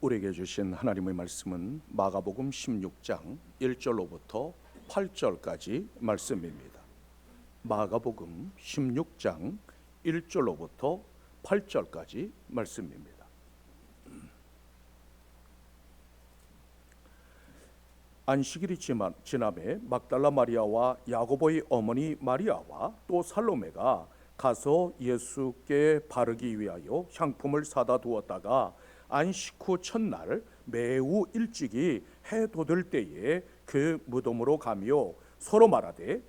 우리에게 주신 하나님의 말씀은 마가복음 16장 1절로부터 8절까지 말씀입니다. 마가복음 16장 1절로부터 8절까지 말씀입니다. 안식일이 지남에 막달라 마리아와 야고보의 어머니 마리아와 또 살로메가 가서 예수께 바르기 위하여 향품을 사다 두었다가 안식 후 첫날 매우 일찍이 해 돋을 때에 그 무덤으로 가며 서로 말하되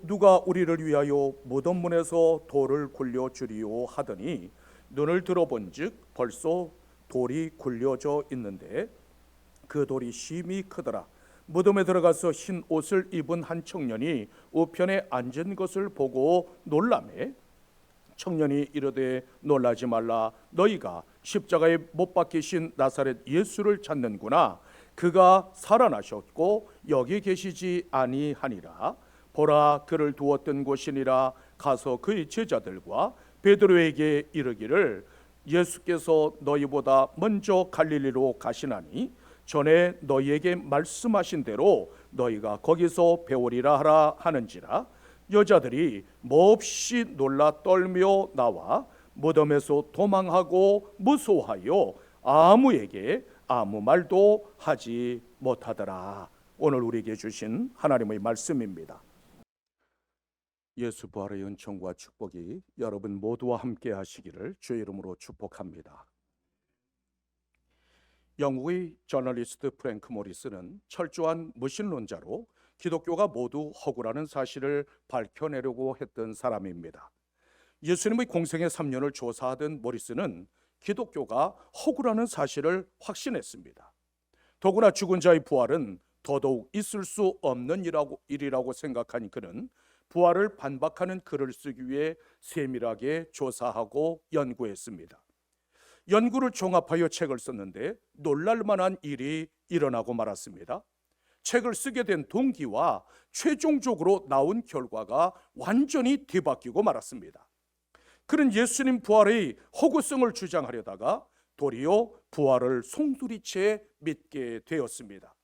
누가 우리를 위하여 무덤 문에서 돌을 굴려 주리오 하더니 눈을 들어본즉 벌써 돌이 굴려져 있는데 그 돌이 심히 크더라. 무덤에 들어가서 흰 옷을 입은 한 청년이 우편에 앉은 것을 보고 놀라매 청년이 이르되 놀라지 말라. 너희가 십자가에 못 박히신 나사렛 예수를 찾는구나. 그가 살아나셨고 여기 계시지 아니하니라. 보라, 그를 두었던 곳이니라. 가서 그의 제자들과 베드로에게 이르기를 예수께서 너희보다 먼저 갈릴리로 가시나니 전에 너희에게 말씀하신 대로 너희가 거기서 배우리라 하라 하는지라. 여자들이 몹시 놀라 떨며 나와 무덤에서 도망하고 무서워하여 아무에게 아무 말도 하지 못하더라. 오늘 우리에게 주신 하나님의 말씀입니다. 예수 부활의 은총과 축복이 여러분 모두와 함께 하시기를 주의 이름으로 축복합니다. 영국의 저널리스트 프랭크 모리스는 철저한 무신론자로 기독교가 모두 허구라는 사실을 밝혀내려고 했던 사람입니다. 예수님의 공생의 3년을 조사하던 모리스는 기독교가 허구라는 사실을 확신했습니다. 더구나 죽은 자의 부활은 더더욱 있을 수 없는 일이라고 생각한 그는 부활을 반박하는 글을 쓰기 위해 세밀하게 조사하고 연구했습니다. 연구를 종합하여 책을 썼는데 놀랄만한 일이 일어나고 말았습니다. 책을 쓰게 된 동기와 최종적으로 나온 결과가 완전히 뒤바뀌고 말았습니다. 그는 예수님 부활의 허구성을 주장하려다가 도리어 부활을 송두리째 믿게 되었습니다.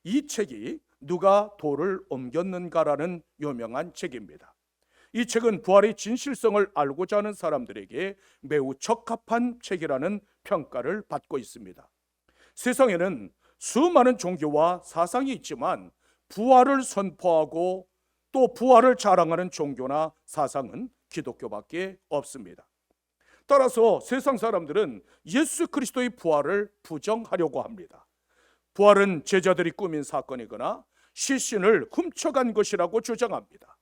이 책이 누가 돌을 옮겼는가라는 유명한 책입니다. 이 책은 부활의 진실성을 알고자 하는 사람들에게 매우 적합한 책이라는 평가를 받고 있습니다. 세상에는 수많은 종교와 사상이 있지만 부활을 선포하고 또 부활을 자랑하는 종교나 사상은 기독교밖에 없습니다. 따라서 세상 사람들은 예수 그리스도의 부활을 부정하려고 합니다. 부활은 제자들이 꾸민 사건이거나 시신을 훔쳐간 것이라고 주장합니다.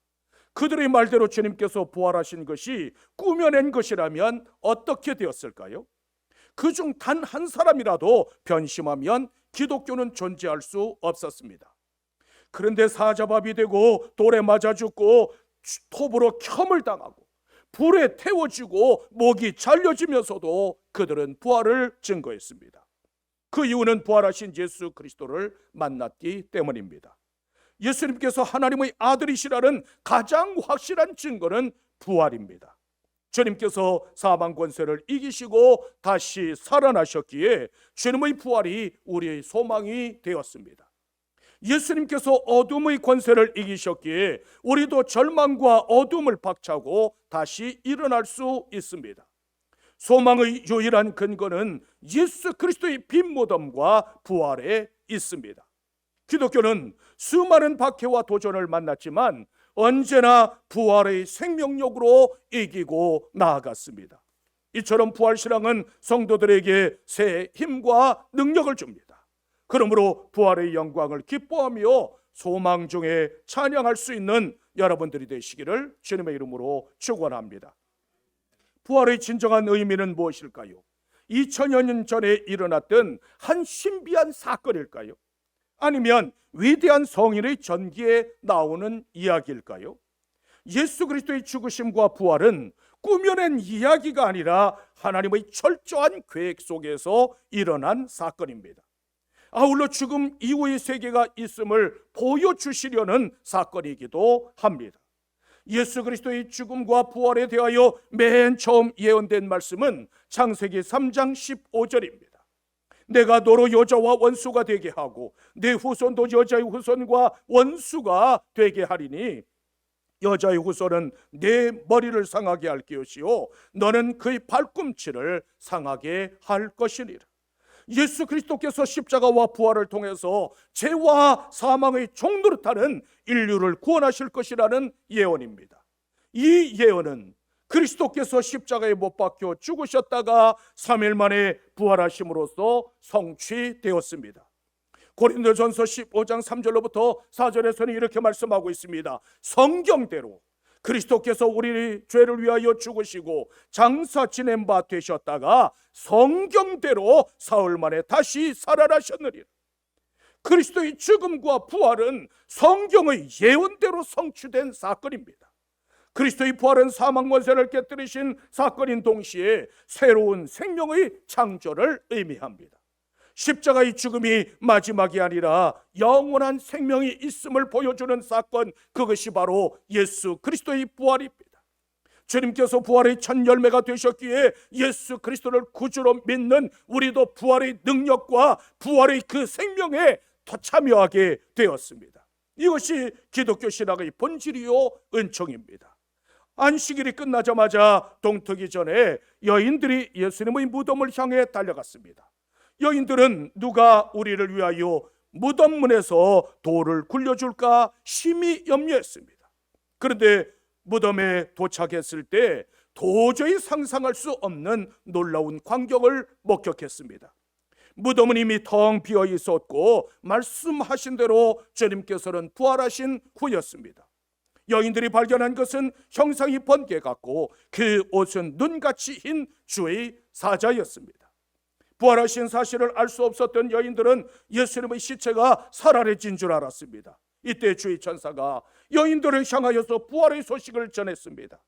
그들의 말대로 주님께서 부활하신 것이 꾸며낸 것이라면 어떻게 되었을까요? 그중 단 한 사람이라도 변심하면 기독교는 존재할 수 없었습니다. 그런데 사자밥이 되고 돌에 맞아 죽고 톱으로 켬을 당하고 불에 태워지고 목이 잘려지면서도 그들은 부활을 증거했습니다. 그 이유는 부활하신 예수 그리스도를 만났기 때문입니다. 예수님께서 하나님의 아들이시라는 가장 확실한 증거는 부활입니다. 주님께서 사망 권세를 이기시고 다시 살아나셨기에 주님의 부활이 우리의 소망이 되었습니다. 예수님께서 어둠의 권세를 이기셨기에 우리도 절망과 어둠을 박차고 다시 일어날 수 있습니다. 소망의 유일한 근거는 예수 그리스도의 빈무덤과 부활에 있습니다. 기독교는 수많은 박해와 도전을 만났지만 언제나 부활의 생명력으로 이기고 나아갔습니다. 이처럼 부활신앙은 성도들에게 새 힘과 능력을 줍니다. 그러므로 부활의 영광을 기뻐하며 소망 중에 찬양할 수 있는 여러분들이 되시기를 주님의 이름으로 축원합니다. 부활의 진정한 의미는 무엇일까요? 2000여 년 전에 일어났던 한 신비한 사건일까요? 아니면 위대한 성인의 전기에 나오는 이야기일까요? 예수 그리스도의 죽으심과 부활은 꾸며낸 이야기가 아니라 하나님의 철저한 계획 속에서 일어난 사건입니다. 아울러 죽음 이후의 세계가 있음을 보여주시려는 사건이기도 합니다. 예수 그리스도의 죽음과 부활에 대하여 맨 처음 예언된 말씀은 창세기 3장 15절입니다. 내가 너로 여자와 원수가 되게 하고 내 후손도 여자의 후손과 원수가 되게 하리니 여자의 후손은 내 머리를 상하게 할 것이요 너는 그의 발꿈치를 상하게 할 것이니라. 예수 그리스도께서 십자가와 부활을 통해서 죄와 사망의 종노릇하는 인류를 구원하실 것이라는 예언입니다. 이 예언은 그리스도께서 십자가에 못 박혀 죽으셨다가 3일 만에 부활하심으로써 성취되었습니다. 고린도전서 15장 3절로부터 4절에서는 이렇게 말씀하고 있습니다. 성경대로 그리스도께서 우리 죄를 위하여 죽으시고 장사 지낸 바 되셨다가 성경대로 사흘 만에 다시 살아나셨느니라. 그리스도의 죽음과 부활은 성경의 예언대로 성취된 사건입니다. 그리스도의 부활은 사망 권세를 깨뜨리신 사건인 동시에 새로운 생명의 창조를 의미합니다. 십자가의 죽음이 마지막이 아니라 영원한 생명이 있음을 보여주는 사건, 그것이 바로 예수 그리스도의 부활입니다. 주님께서 부활의 첫 열매가 되셨기에 예수 그리스도를 구주로 믿는 우리도 부활의 능력과 부활의 그 생명에 더 참여하게 되었습니다. 이것이 기독교 신학의 본질이요 은총입니다. 안식일이 끝나자마자 동트기 전에 여인들이 예수님의 무덤을 향해 달려갔습니다. 여인들은 누가 우리를 위하여 무덤 문에서 돌을 굴려줄까 심히 염려했습니다. 그런데 무덤에 도착했을 때 도저히 상상할 수 없는 놀라운 광경을 목격했습니다. 무덤은 이미 텅 비어 있었고 말씀하신 대로 주님께서는 부활하신 후였습니다. 여인들이 발견한 것은 형상이 번개 같고 그 옷은 눈같이 흰 주의 사자였습니다. 부활하신 사실을 알 수 없었던 여인들은 예수님의 시체가 살아내진 줄 알았습니다. 이때 주의 천사가 여인들을 향하여서 부활의 소식을 전했습니다.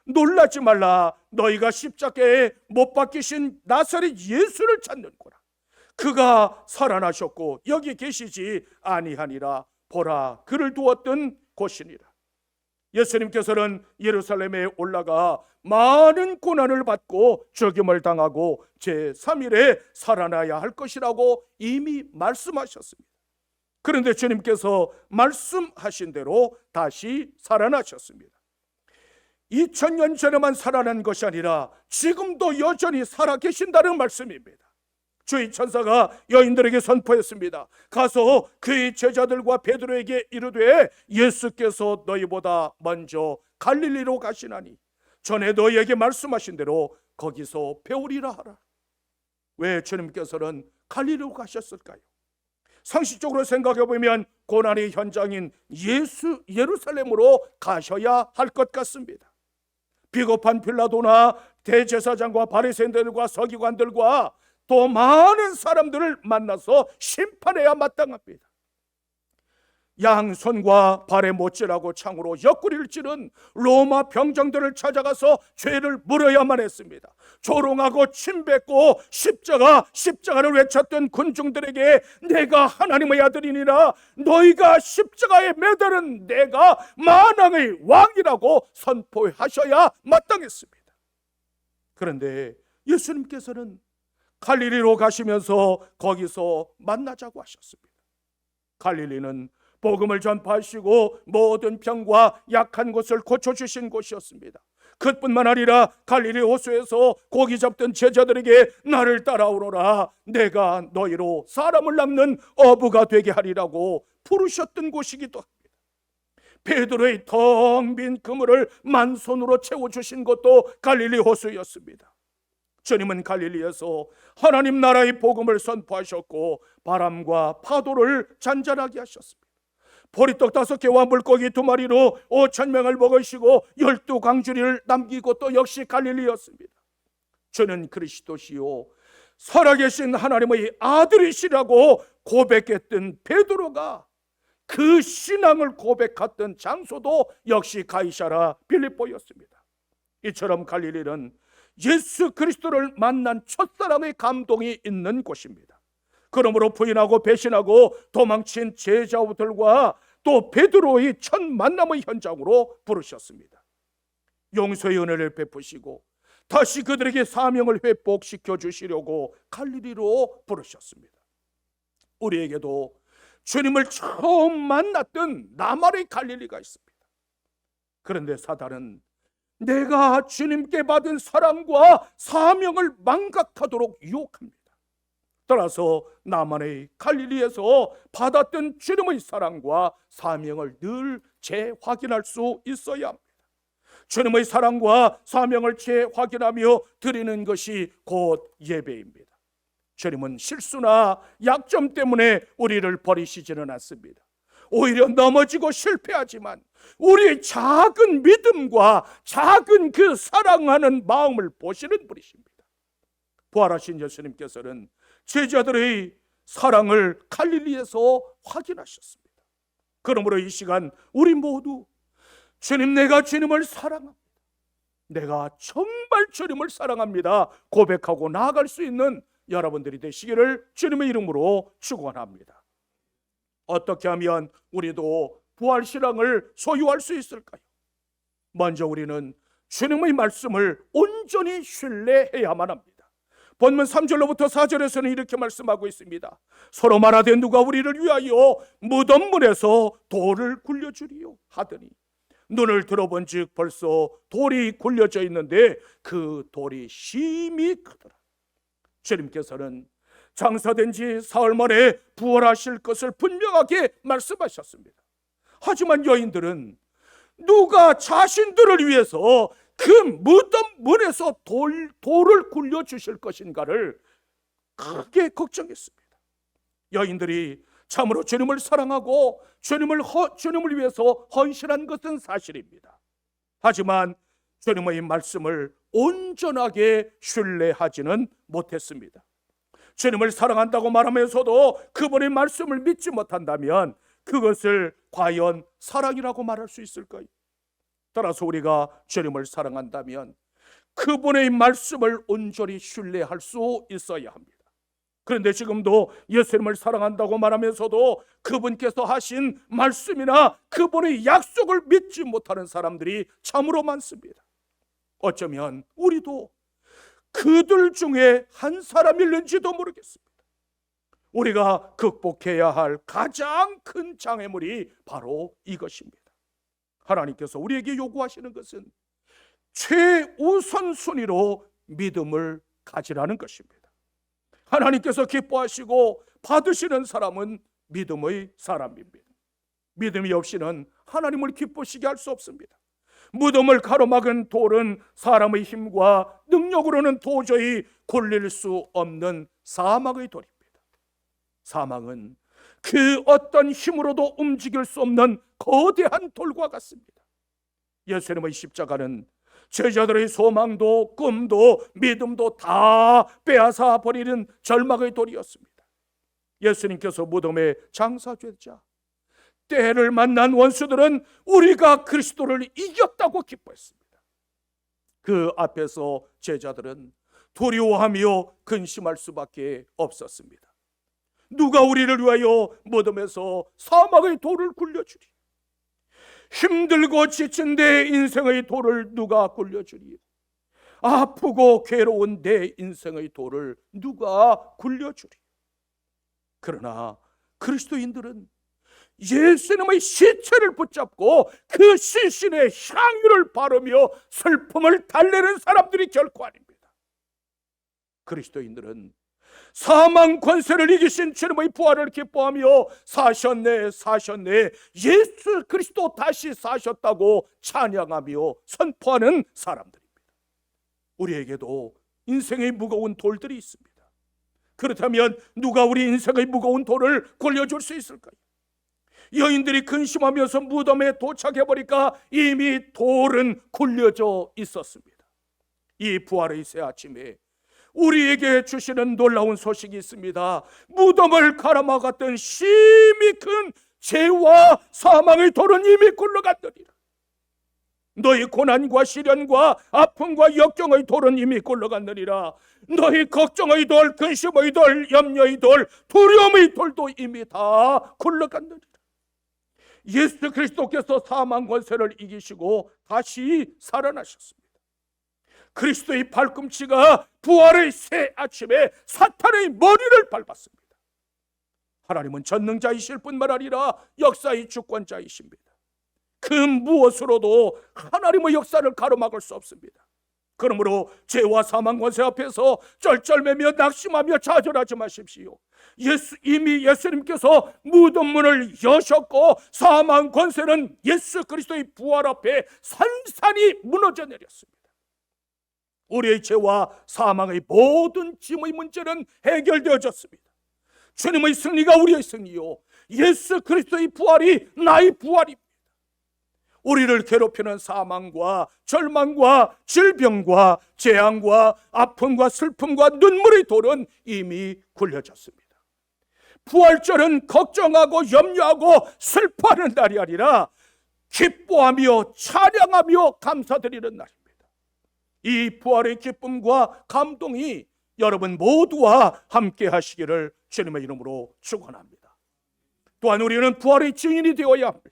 놀라지 말라. 너희가 십자가에 못 박히신 나사렛 예수를 찾는구나. 그가 살아나셨고 여기 계시지 아니하니라. 보라, 그를 두었던 곳이니라. 예수님께서는 예루살렘에 올라가 많은 고난을 받고 죽임을 당하고 제3일에 살아나야 할 것이라고 이미 말씀하셨습니다. 그런데 주님께서 말씀하신 대로 다시 살아나셨습니다. 2000년 전에만 살아난 것이 아니라 지금도 여전히 살아계신다는 말씀입니다. 주의 천사가 여인들에게 선포했습니다. 가서 그의 제자들과 베드로에게 이르되 예수께서 너희보다 먼저 갈릴리로 가시나니 전에 너희에게 말씀하신 대로 거기서 배우리라 하라. 왜 주님께서는 갈릴리로 가셨을까요? 상식적으로 생각해 보면 고난의 현장인 예루살렘으로 가셔야 할 것 같습니다. 비겁한 빌라도나 대제사장과 바리새인들과 서기관들과 또 많은 사람들을 만나서 심판해야 마땅합니다. 양손과 발에 못질하고 창으로 옆구리를 찌른 로마 병정들을 찾아가서 죄를 물어야만 했습니다. 조롱하고 침뱉고 십자가를 외쳤던 군중들에게 내가 하나님의 아들이니라, 너희가 십자가에 매달은 내가 만왕의 왕이라고 선포하셔야 마땅했습니다. 그런데 예수님께서는 갈릴리로 가시면서 거기서 만나자고 하셨습니다. 갈릴리는 복음을 전파하시고 모든 병과 약한 곳을 고쳐주신 곳이었습니다. 그뿐만 아니라 갈릴리 호수에서 고기 잡던 제자들에게 나를 따라오너라, 내가 너희로 사람을 낚는 어부가 되게 하리라고 부르셨던 곳이기도 합니다. 베드로의 텅 빈 그물을 만손으로 채워주신 것도 갈릴리 호수였습니다. 주님은 갈릴리에서 하나님 나라의 복음을 선포하셨고 바람과 파도를 잔잔하게 하셨습니다. 보리떡 5개와 물고기 2마리로 5,000명을 먹으시고 12광주리를 남기고 또 역시 갈릴리였습니다. 저는 그리스도시요 살아계신 하나님의 아들이시라고 고백했던 베드로가 그 신앙을 고백했던 장소도 역시 가이사랴 빌립보였습니다. 이처럼 갈릴리는 예수 그리스도를 만난 첫사랑의 감동이 있는 곳입니다. 그러므로 부인하고 배신하고 도망친 제자들과 또 베드로의 첫 만남의 현장으로 부르셨습니다. 용서의 은혜를 베푸시고 다시 그들에게 사명을 회복시켜 주시려고 갈릴리로 부르셨습니다. 우리에게도 주님을 처음 만났던 나만의 갈릴리가 있습니다. 그런데 사단은 내가 주님께 받은 사랑과 사명을 망각하도록 유혹합니다. 따라서 나만의 갈릴리에서 받았던 주님의 사랑과 사명을 늘 재확인할 수 있어야 합니다. 주님의 사랑과 사명을 재확인하며 드리는 것이 곧 예배입니다. 주님은 실수나 약점 때문에 우리를 버리시지는 않습니다. 오히려 넘어지고 실패하지만 우리의 작은 믿음과 작은 그 사랑하는 마음을 보시는 분이십니다. 부활하신 예수님께서는 제자들의 사랑을 갈릴리에서 확인하셨습니다. 그러므로 이 시간 우리 모두 주님, 내가 주님을 사랑합니다, 내가 정말 주님을 사랑합니다 고백하고 나아갈 수 있는 여러분들이 되시기를 주님의 이름으로 축원합니다. 어떻게 하면 우리도 부활신앙을 소유할 수 있을까요? 먼저 우리는 주님의 말씀을 온전히 신뢰해야만 합니다. 본문 3절로부터 4절에서는 이렇게 말씀하고 있습니다. 서로 말하되 누가 우리를 위하여 무덤 문에서 돌을 굴려주리요 하더니 눈을 들어본 즉 벌써 돌이 굴려져 있는데 그 돌이 심히 크더라. 주님께서는 장사된 지 사흘 만에 부활하실 것을 분명하게 말씀하셨습니다. 하지만 여인들은 누가 자신들을 위해서 그 무덤 문에서 돌을 굴려주실 것인가를 크게 걱정했습니다. 여인들이 참으로 주님을 사랑하고 주님을 위해서 헌신한 것은 사실입니다. 하지만 주님의 말씀을 온전하게 신뢰하지는 못했습니다. 주님을 사랑한다고 말하면서도 그분의 말씀을 믿지 못한다면 그것을 과연 사랑이라고 말할 수 있을까요? 따라서 우리가 주님을 사랑한다면 그분의 말씀을 온전히 신뢰할 수 있어야 합니다. 그런데 지금도 예수님을 사랑한다고 말하면서도 그분께서 하신 말씀이나 그분의 약속을 믿지 못하는 사람들이 참으로 많습니다. 어쩌면 우리도 그들 중에 한 사람일는지도 모르겠습니다. 우리가 극복해야 할 가장 큰 장애물이 바로 이것입니다. 하나님께서 우리에게 요구하시는 것은 최우선순위로 믿음을 가지라는 것입니다. 하나님께서 기뻐하시고 받으시는 사람은 믿음의 사람입니다. 믿음이 없이는 하나님을 기쁘시게 할 수 없습니다. 무덤을 가로막은 돌은 사람의 힘과 능력으로는 도저히 굴릴 수 없는 사망의 돌입니다. 사망은 그 어떤 힘으로도 움직일 수 없는 거대한 돌과 같습니다. 예수님의 십자가는 제자들의 소망도 꿈도 믿음도 다 빼앗아 버리는 절망의 돌이었습니다. 예수님께서 무덤에 장사되자 때를 만난 원수들은 우리가 그리스도를 이겼다고 기뻐했습니다. 그 앞에서 제자들은 두려워하며 근심할 수밖에 없었습니다. 누가 우리를 위하여 무덤에서 사망의 돌을 굴려주리? 힘들고 지친 내 인생의 돌을 누가 굴려주리? 아프고 괴로운 내 인생의 돌을 누가 굴려주리? 그러나 그리스도인들은 예수님의 시체를 붙잡고 그 시신의 향유를 바르며 슬픔을 달래는 사람들이 결코 아닙니다. 그리스도인들은 사망 권세를 이기신 주님의 부활을 기뻐하며 사셨네 예수 그리스도 다시 사셨다고 찬양하며 선포하는 사람들입니다. 우리에게도 인생의 무거운 돌들이 있습니다. 그렇다면 누가 우리 인생의 무거운 돌을 굴려줄 수 있을까요? 여인들이 근심하면서 무덤에 도착해보니까 이미 돌은 굴려져 있었습니다. 이 부활의 새 아침에 우리에게 주시는 놀라운 소식이 있습니다. 무덤을 가로막았던 심히 큰 죄와 사망의 돌은 이미 굴러갔느니라. 너희 고난과 시련과 아픔과 역경의 돌은 이미 굴러갔느니라. 너희 걱정의 돌, 근심의 돌, 염려의 돌, 두려움의 돌도 이미 다 굴러갔느니라. 예수 그리스도께서 사망 권세를 이기시고 다시 살아나셨습니다. 그리스도의 발꿈치가 부활의 새 아침에 사탄의 머리를 밟았습니다. 하나님은 전능자이실 뿐만 아니라 역사의 주권자이십니다. 그 무엇으로도 하나님의 역사를 가로막을 수 없습니다. 그러므로 죄와 사망 권세 앞에서 쩔쩔매며 낙심하며 좌절하지 마십시오. 이미 예수님께서 무덤 문을 여셨고 사망 권세는 예수 그리스도의 부활 앞에 산산이 무너져 내렸습니다. 우리의 죄와 사망의 모든 짐의 문제는 해결되어졌습니다. 주님의 승리가 우리의 승리요, 예수 그리스도의 부활이 나의 부활입니다. 우리를 괴롭히는 사망과 절망과 질병과 재앙과 아픔과 슬픔과 눈물의 돌은 이미 굴려졌습니다. 부활절은 걱정하고 염려하고 슬퍼하는 날이 아니라 기뻐하며 찬양하며 감사드리는 날입니다. 이 부활의 기쁨과 감동이 여러분 모두와 함께 하시기를 주님의 이름으로 축원합니다. 또한 우리는 부활의 증인이 되어야 합니다.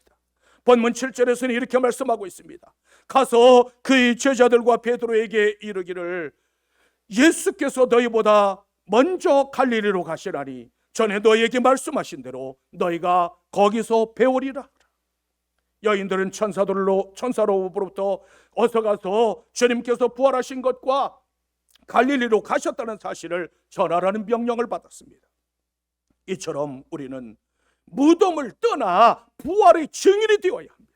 본문 7절에서는 이렇게 말씀하고 있습니다. 가서 그의 제자들과 베드로에게 이르기를 예수께서 너희보다 먼저 갈릴리로 가시라니 전에 너희에게 말씀하신 대로 너희가 거기서 배우리라. 여인들은 천사로부터 어서 가서 주님께서 부활하신 것과 갈릴리로 가셨다는 사실을 전하라는 명령을 받았습니다. 이처럼 우리는 무덤을 떠나 부활의 증인이 되어야 합니다.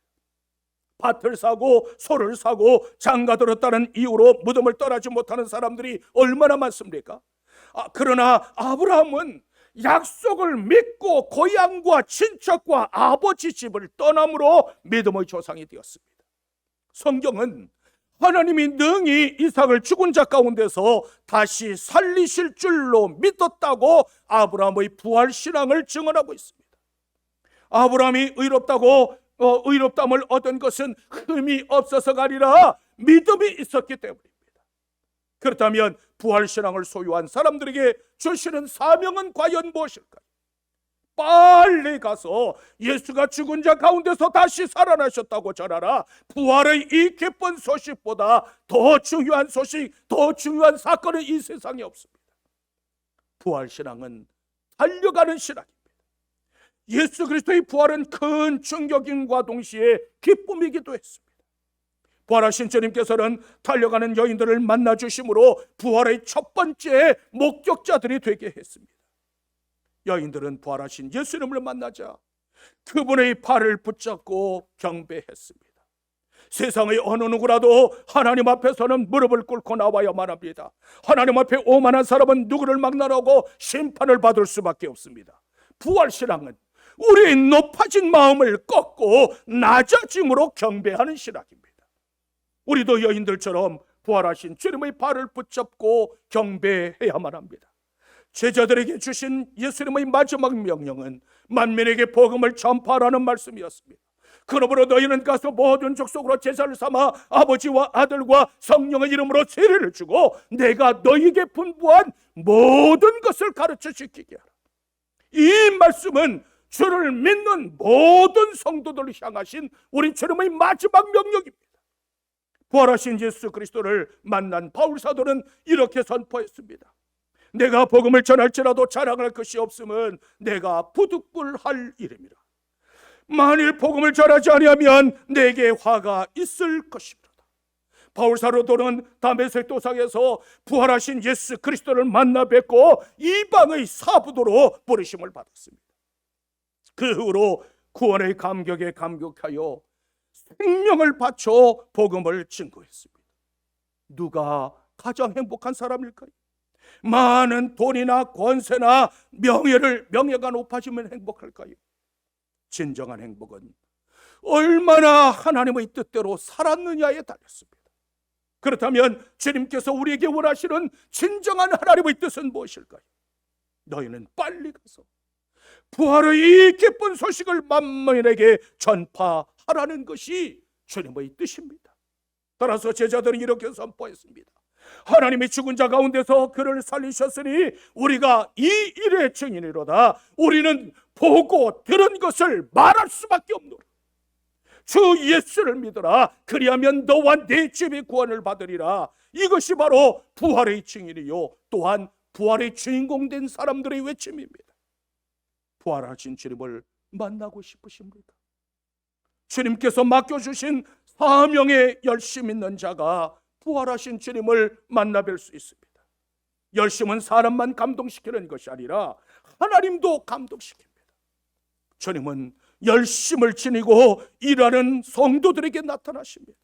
밭을 사고 소를 사고 장가들었다는 이유로 무덤을 떠나지 못하는 사람들이 얼마나 많습니까? 그러나 아브라함은 약속을 믿고 고향과 친척과 아버지 집을 떠남으로 믿음의 조상이 되었습니다. 성경은 하나님이 능히 이삭을 죽은 자 가운데서 다시 살리실 줄로 믿었다고 아브라함의 부활 신앙을 증언하고 있습니다. 아브라함이 의롭다함을 얻은 것은 흠이 없어서가 아니라 믿음이 있었기 때문입니다. 그렇다면 부활 신앙을 소유한 사람들에게 주시는 사명은 과연 무엇일까요? 빨리 가서 예수가 죽은 자 가운데서 다시 살아나셨다고 전하라. 부활의 이 기쁜 소식보다 더 중요한 소식, 더 중요한 사건은 이 세상에 없습니다. 부활 신앙은 달려가는 신앙입니다. 예수 그리스도의 부활은 큰 충격임과 동시에 기쁨이기도 했습니다. 부활하신 주님께서는 달려가는 여인들을 만나 주심으로 부활의 첫 번째 목격자들이 되게 했습니다. 여인들은 부활하신 예수님을 만나자 그분의 발을 붙잡고 경배했습니다. 세상의 어느 누구라도 하나님 앞에서는 무릎을 꿇고 나와야만 합니다. 하나님 앞에 오만한 사람은 누구를 막나라고 심판을 받을 수밖에 없습니다. 부활신앙은 우리의 높아진 마음을 꺾고 낮아짐으로 경배하는 신앙입니다. 우리도 여인들처럼 부활하신 주님의 발을 붙잡고 경배해야만 합니다. 제자들에게 주신 예수님의 마지막 명령은 만민에게 복음을 전파하라는 말씀이었습니다. 그러므로 너희는 가서 모든 족속으로 제자를 삼아 아버지와 아들과 성령의 이름으로 세례를 주고 내가 너희에게 분부한 모든 것을 가르쳐 지키게 하라. 이 말씀은 주를 믿는 모든 성도들을 향하신 우리 주님의 마지막 명령입니다. 부활하신 예수 그리스도를 만난 바울 사도는 이렇게 선포했습니다. 내가 복음을 전할지라도 자랑할 것이 없음은 내가 부득불할 일임이라. 만일 복음을 전하지 아니하면 내게 화가 있을 것이라. 바울 사도는 다메섹 도상에서 부활하신 예수 그리스도를 만나 뵙고 이방의 사부도로 부르심을 받았습니다. 그 후로 구원의 감격에 감격하여 생명을 바쳐 복음을 증거했습니다. 누가 가장 행복한 사람일까요? 많은 돈이나 권세나 명예가 높아지면 행복할까요? 진정한 행복은 얼마나 하나님의 뜻대로 살았느냐에 달렸습니다. 그렇다면 주님께서 우리에게 원하시는 진정한 하나님의 뜻은 무엇일까요? 너희는 빨리 가서 부활의 이 기쁜 소식을 만민에게 전파하라는 것이 주님의 뜻입니다. 따라서 제자들은 이렇게 선포했습니다. 하나님이 죽은 자 가운데서 그를 살리셨으니 우리가 이 일의 증인이로다. 우리는 보고 들은 것을 말할 수밖에 없노라. 주 예수를 믿어라. 그리하면 너와 네 집이 구원을 받으리라. 이것이 바로 부활의 증인이요 또한 부활의 주인공 된 사람들의 외침입니다. 부활하신 주님을 만나고 싶으십니까? 주님께서 맡겨주신 사명에 열심 있는 자가 부활하신 주님을 만나뵐 수 있습니다. 열심은 사람만 감동시키는 것이 아니라 하나님도 감동시킵니다. 주님은 열심을 지니고 일하는 성도들에게 나타나십니다.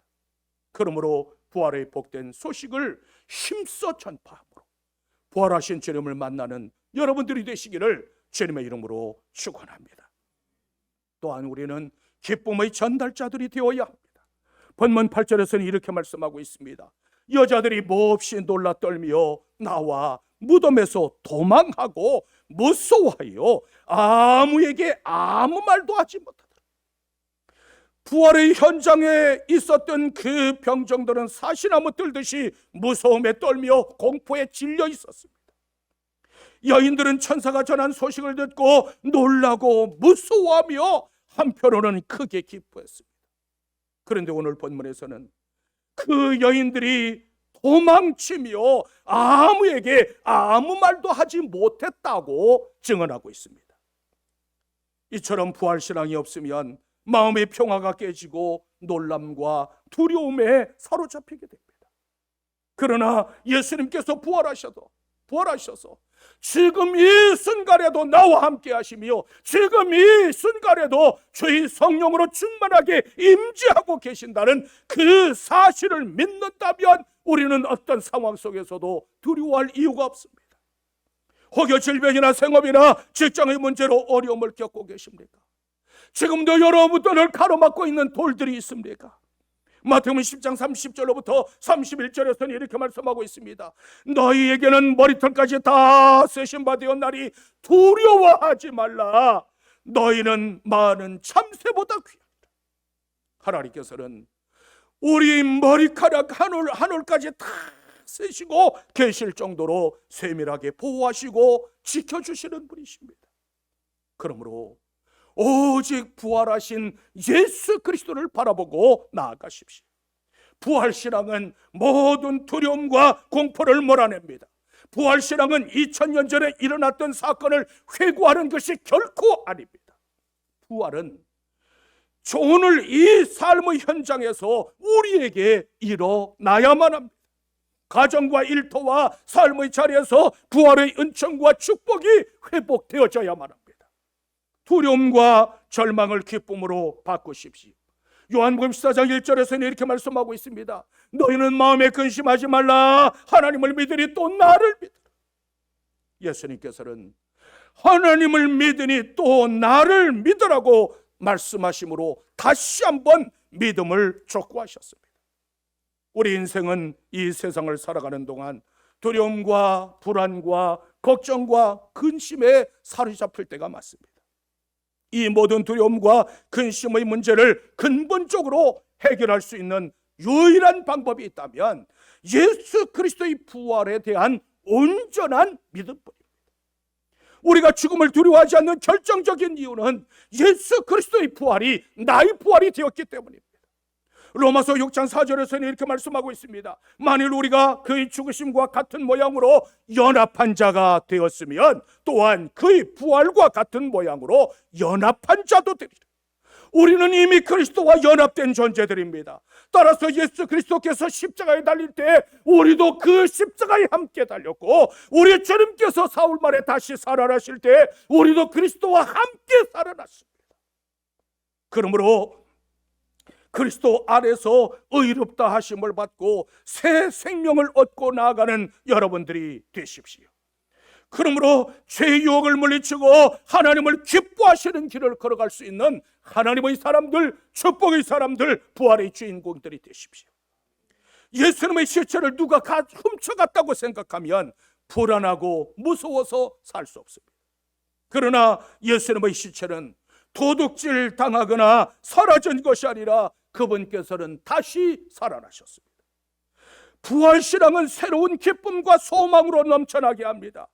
그러므로 부활의 복된 소식을 힘써 전파함으로 부활하신 주님을 만나는 여러분들이 되시기를 주님의 이름으로 축원합니다. 또한 우리는 기쁨의 전달자들이 되어야 합니다. 본문 8절에서는 이렇게 말씀하고 있습니다. 여자들이 몹시 놀라 떨며 나와 무덤에서 도망하고 무서워하여 아무에게 아무 말도 하지 못하더라. 부활의 현장에 있었던 그 병정들은 사시나무 뜰듯이 무서움에 떨며 공포에 질려 있었습니다. 여인들은 천사가 전한 소식을 듣고 놀라고 무서워하며 한편으로는 크게 기뻐했습니다. 그런데 오늘 본문에서는 그 여인들이 도망치며 아무에게 아무 말도 하지 못했다고 증언하고 있습니다. 이처럼 부활신앙이 없으면 마음의 평화가 깨지고 놀람과 두려움에 사로잡히게 됩니다. 그러나 예수님께서 부활하셔서 지금 이 순간에도 나와 함께 하시며 지금 이 순간에도 주의 성령으로 충만하게 임재하고 계신다는 그 사실을 믿는다면 우리는 어떤 상황 속에서도 두려워할 이유가 없습니다. 혹여 질병이나 생업이나 직장의 문제로 어려움을 겪고 계십니까? 지금도 여러분들을 가로막고 있는 돌들이 있습니까? 마태복음 10장 30절로부터 31절에서는 이렇게 말씀하고 있습니다. 너희에게는 머리털까지 다 세신 바 되었나니 두려워하지 말라. 너희는 많은 참새보다 귀하다. 하나님께서는 우리 머리카락 한 올까지 다 세시고 계실 정도로 세밀하게 보호하시고 지켜주시는 분이십니다. 그러므로 오직 부활하신 예수 그리스도를 바라보고 나아가십시오. 부활신앙은 모든 두려움과 공포를 몰아냅니다. 부활신앙은 2000년 전에 일어났던 사건을 회고하는 것이 결코 아닙니다. 부활은 오늘 이 삶의 현장에서 우리에게 일어나야만 합니다. 가정과 일터와 삶의 자리에서 부활의 은총과 축복이 회복되어져야만 합니다. 두려움과 절망을 기쁨으로 바꾸십시오. 요한복음 14장 1절에서는 이렇게 말씀하고 있습니다. 너희는 마음에 근심하지 말라. 하나님을 믿으니 또 나를 믿으라. 예수님께서는 하나님을 믿으니 또 나를 믿으라고 말씀하심으로 다시 한번 믿음을 촉구하셨습니다. 우리 인생은 이 세상을 살아가는 동안 두려움과 불안과 걱정과 근심에 사로잡힐 때가 많습니다. 이 모든 두려움과 근심의 문제를 근본적으로 해결할 수 있는 유일한 방법이 있다면 예수 그리스도의 부활에 대한 온전한 믿음뿐입니다. 우리가 죽음을 두려워하지 않는 결정적인 이유는 예수 그리스도의 부활이 나의 부활이 되었기 때문입니다. 로마서 6장 4절에서는 이렇게 말씀하고 있습니다. 만일 우리가 그의 죽으심과 같은 모양으로 연합한 자가 되었으면 또한 그의 부활과 같은 모양으로 연합한 자도 되리라. 우리는 이미 그리스도와 연합된 존재들입니다. 따라서 예수 그리스도께서 십자가에 달릴 때 우리도 그 십자가에 함께 달렸고, 우리 주님께서 사흘 만에 다시 살아나실 때 우리도 그리스도와 함께 살아났습니다. 그러므로 그리스도 안에서 의롭다 하심을 받고 새 생명을 얻고 나아가는 여러분들이 되십시오. 그러므로 죄의 유혹을 물리치고 하나님을 기뻐하시는 길을 걸어갈 수 있는 하나님의 사람들, 축복의 사람들, 부활의 주인공들이 되십시오. 예수님의 시체를 누가 훔쳐갔다고 생각하면 불안하고 무서워서 살 수 없습니다. 그러나 예수님의 시체는 도둑질 당하거나 사라진 것이 아니라 그분께서는 다시 살아나셨습니다. 부활신앙은 새로운 기쁨과 소망으로 넘쳐나게 합니다.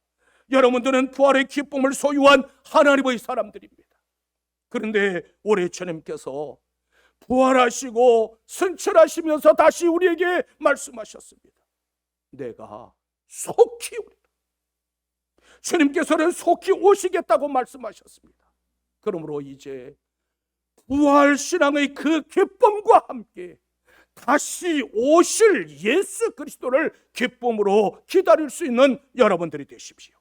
여러분들은 부활의 기쁨을 소유한 하나님의 사람들입니다. 그런데 우리 주님께서 부활하시고 승천하시면서 다시 우리에게 말씀하셨습니다. 내가 속히 오리라. 주님께서는 속히 오시겠다고 말씀하셨습니다. 그러므로 이제 부활신앙의 그 기쁨과 함께 다시 오실 예수 그리스도를 기쁨으로 기다릴 수 있는 여러분들이 되십시오.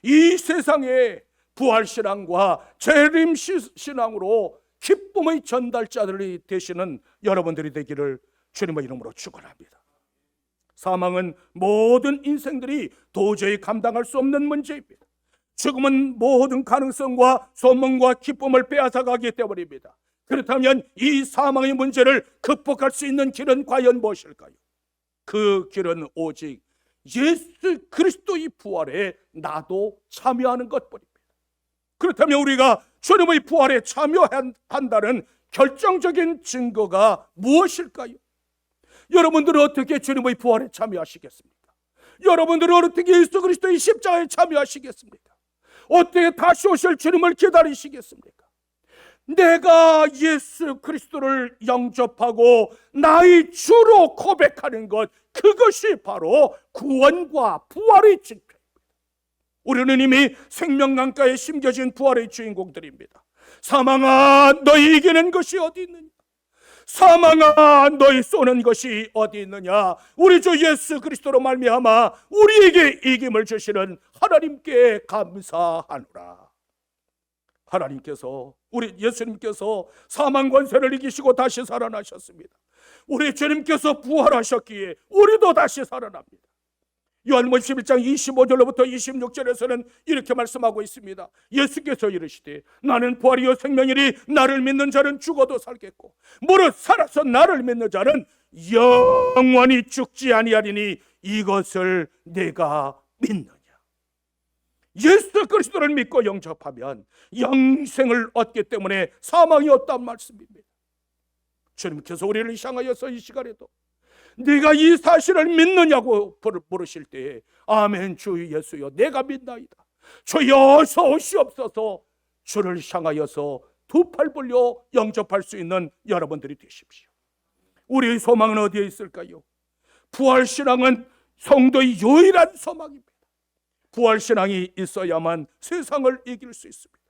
이 세상에 부활신앙과 재림신앙으로 기쁨의 전달자들이 되시는 여러분들이 되기를 주님의 이름으로 축원합니다. 사망은 모든 인생들이 도저히 감당할 수 없는 문제입니다. 죽음은 모든 가능성과 소망과 기쁨을 빼앗아가기 때문입니다. 그렇다면 이 사망의 문제를 극복할 수 있는 길은 과연 무엇일까요? 그 길은 오직 예수 그리스도의 부활에 나도 참여하는 것뿐입니다. 그렇다면 우리가 주님의 부활에 참여한다는 결정적인 증거가 무엇일까요? 여러분들은 어떻게 주님의 부활에 참여하시겠습니까? 여러분들은 어떻게 예수 그리스도의 십자가에 참여하시겠습니까? 어떻게 다시 오실 주님을 기다리시겠습니까? 내가 예수 그리스도를 영접하고 나의 주로 고백하는 것, 그것이 바로 구원과 부활의 증거입니다. 우리는 이미 생명강가에 심겨진 부활의 주인공들입니다. 사망아, 너희 이기는 것이 어디 있느냐? 사망아, 너희 쏘는 것이 어디 있느냐? 우리 주 예수 그리스도로 말미암아 우리에게 이김을 주시는 하나님께 감사하노라. 하나님께서, 우리 예수님께서 사망 권세를 이기시고 다시 살아나셨습니다. 우리 주님께서 부활하셨기에 우리도 다시 살아납니다. 요한복음 11장 25절로부터 26절에서는 이렇게 말씀하고 있습니다. 예수께서 이르시되 나는 부활이요 생명이니 나를 믿는 자는 죽어도 살겠고 무릇 살아서 나를 믿는 자는 영원히 죽지 아니하리니 이것을 내가 믿느냐. 예수 그리스도를 믿고 영접하면 영생을 얻기 때문에 사망이 없단 말씀입니다. 주님께서 우리를 향하여서 이 시간에도 네가 이 사실을 믿느냐고 물으실 때에 아멘 주 예수여 내가 믿나이다. 주여 어서 오시옵소서. 주를 향하여서 두 팔 벌려 영접할 수 있는 여러분들이 되십시오. 우리의 소망은 어디에 있을까요? 부활신앙은 성도의 유일한 소망입니다. 부활신앙이 있어야만 세상을 이길 수 있습니다.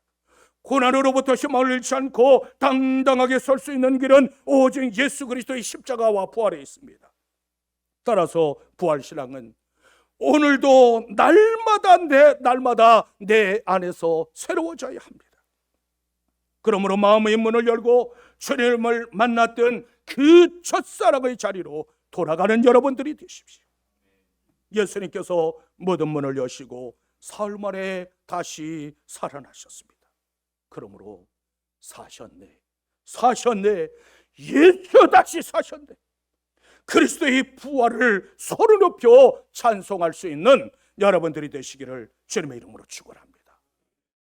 고난으로부터 희망을 잃지 않고 당당하게 설 수 있는 길은 오직 예수 그리스도의 십자가와 부활에 있습니다. 따라서 부활신앙은 오늘도 날마다 내 안에서 새로워져야 합니다. 그러므로 마음의 문을 열고 주님을 만났던 그 첫사랑의 자리로 돌아가는 여러분들이 되십시오. 예수님께서 모든 문을 여시고 사흘 만에 다시 살아나셨습니다. 그러므로 사셨네. 예수 다시 사셨네. 그리스도의 부활을 소리 높여 찬송할 수 있는 여러분들이 되시기를 주님의 이름으로 축원합니다.